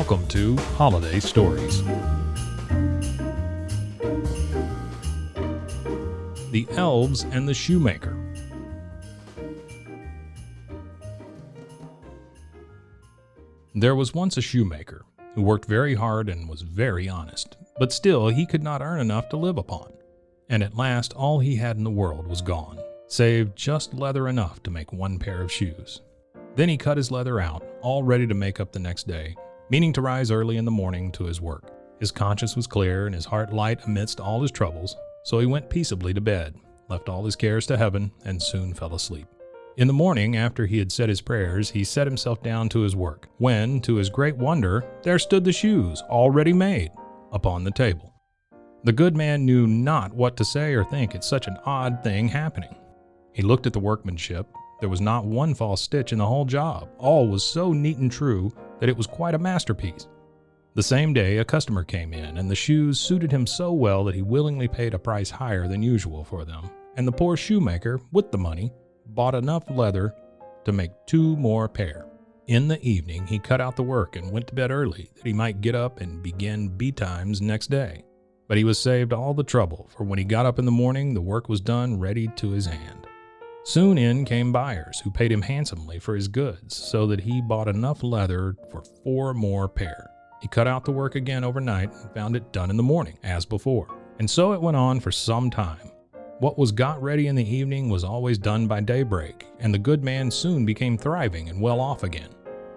Welcome to Holiday Stories. The Elves and the Shoemaker. There was once a shoemaker who worked very hard and was very honest, but still he could not earn enough to live upon. And at last all he had in the world was gone, save just leather enough to make one pair of shoes. Then he cut his leather out, all ready to make up the next day, meaning to rise early in the morning to his work. His conscience was clear and his heart light amidst all his troubles, so he went peaceably to bed, left all his cares to heaven, and soon fell asleep. In the morning, after he had said his prayers, he set himself down to his work, when, to his great wonder, there stood the shoes, already made, upon the table. The good man knew not what to say or think at such an odd thing happening. He looked at the workmanship. There was not one false stitch in the whole job. All was so neat and true that it was quite a masterpiece. The same day, a customer came in, and the shoes suited him so well that he willingly paid a price higher than usual for them. And the poor shoemaker, with the money, bought enough leather to make 2 more pair. In the evening, he cut out the work and went to bed early, that he might get up and begin betimes next day. But he was saved all the trouble, for when he got up in the morning, the work was done ready to his hand. Soon in came buyers, who paid him handsomely for his goods, so that he bought enough leather for 4 more pair. He cut out the work again overnight and found it done in the morning, as before. And so it went on for some time. What was got ready in the evening was always done by daybreak, and the good man soon became thriving and well off again.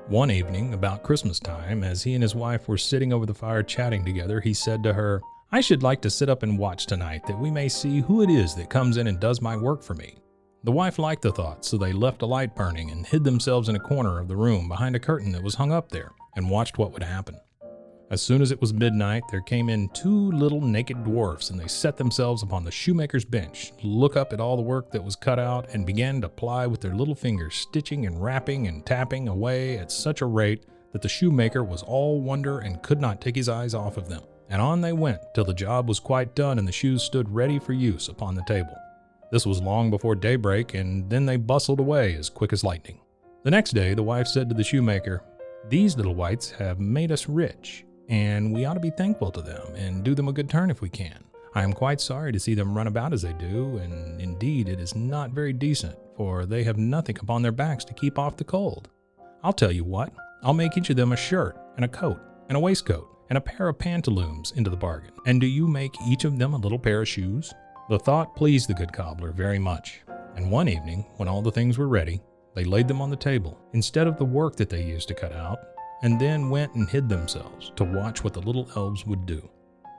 One evening, about Christmas time, as he and his wife were sitting over the fire chatting together, he said to her, "I should like to sit up and watch tonight, that we may see who it is that comes in and does my work for me." The wife liked the thought, so they left a light burning and hid themselves in a corner of the room behind a curtain that was hung up there, and watched what would happen. As soon as it was midnight, there came in 2 little naked dwarfs, and they set themselves upon the shoemaker's bench, looked up at all the work that was cut out, and began to ply with their little fingers, stitching and rapping and tapping away at such a rate that the shoemaker was all wonder and could not take his eyes off of them. And on they went till the job was quite done and the shoes stood ready for use upon the table. This was long before daybreak, and then they bustled away as quick as lightning. The next day the wife said to the shoemaker, "These little wights have made us rich, and we ought to be thankful to them and do them a good turn if we can. I am quite sorry to see them run about as they do, and indeed it is not very decent, for they have nothing upon their backs to keep off the cold. I'll tell you what, I'll make each of them a shirt and a coat and a waistcoat and a pair of pantaloons into the bargain. And do you make each of them a little pair of shoes?" The thought pleased the good cobbler very much, and one evening, when all the things were ready, they laid them on the table, instead of the work that they used to cut out, and then went and hid themselves to watch what the little elves would do.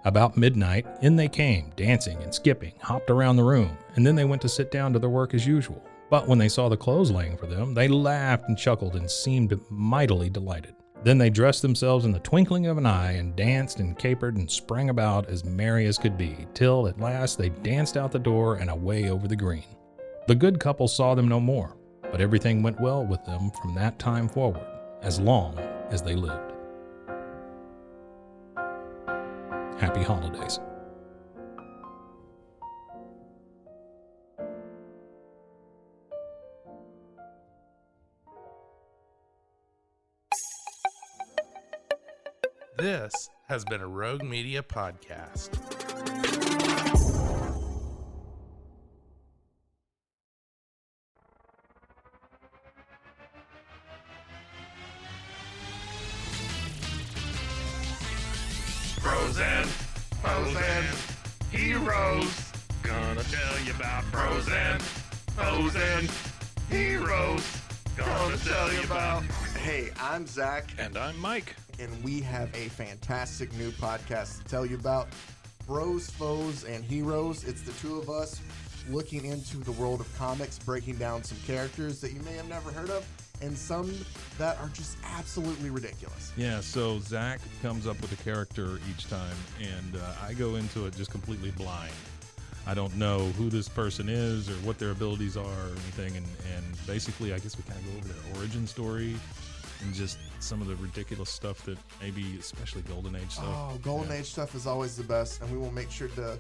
About midnight, in they came, dancing and skipping, hopped around the room, and then they went to sit down to their work as usual. But when they saw the clothes laying for them, they laughed and chuckled and seemed mightily delighted. Then they dressed themselves in the twinkling of an eye and danced and capered and sprang about as merry as could be, till at last they danced out the door and away over the green. The good couple saw them no more, but everything went well with them from that time forward, as long as they lived. Happy holidays. This has been a Rogue Media podcast. Frozen, heroes. Gonna tell you about frozen, heroes. Gonna tell you about. Hey, I'm Zach. And I'm Mike. And we have a fantastic new podcast to tell you about. Bros, Foes, and Heroes. It's the 2 of us looking into the world of comics, breaking down some characters that you may have never heard of, and some that are just absolutely ridiculous. Yeah, so Zach comes up with a character each time, and I go into it just completely blind. I don't know who this person is or what their abilities are or anything, and basically I guess we kind of go over their origin story and just some of the ridiculous stuff that maybe, especially Golden Age stuff. Oh, Golden Age stuff is always the best, and we will make sure to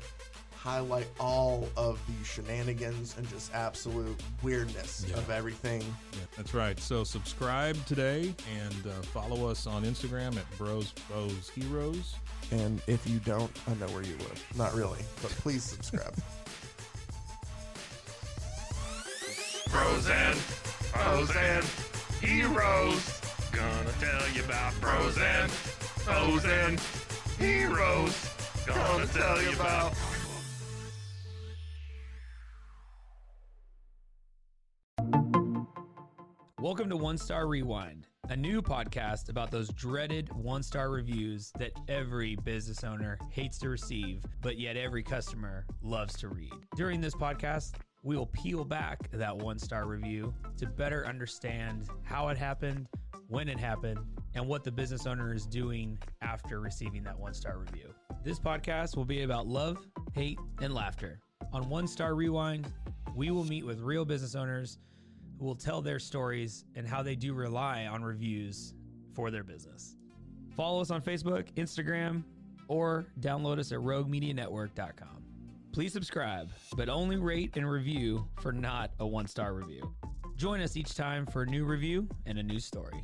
highlight all of the shenanigans and just absolute weirdness of everything. Yeah, that's right. So subscribe today and follow us on Instagram at Bros Foes Heroes. And if you don't, I know where you live. Not really, but please subscribe. Bros and foes and heroes. Gonna tell you about bros and foes and heroes. Gonna tell you about. Welcome to One Star Rewind, a new podcast about those dreaded one-star reviews that every business owner hates to receive, but yet every customer loves to read. During this podcast, we will peel back that one-star review to better understand how it happened, when it happened, and what the business owner is doing after receiving that one-star review. This podcast will be about love, hate, and laughter. On One Star Rewind, we will meet with real business owners who will tell their stories and how they do rely on reviews for their business. Follow us on Facebook, Instagram, or download us at roguemedianetwork.com. Please subscribe, but only rate and review for not a one-star review. Join us each time for a new review and a new story.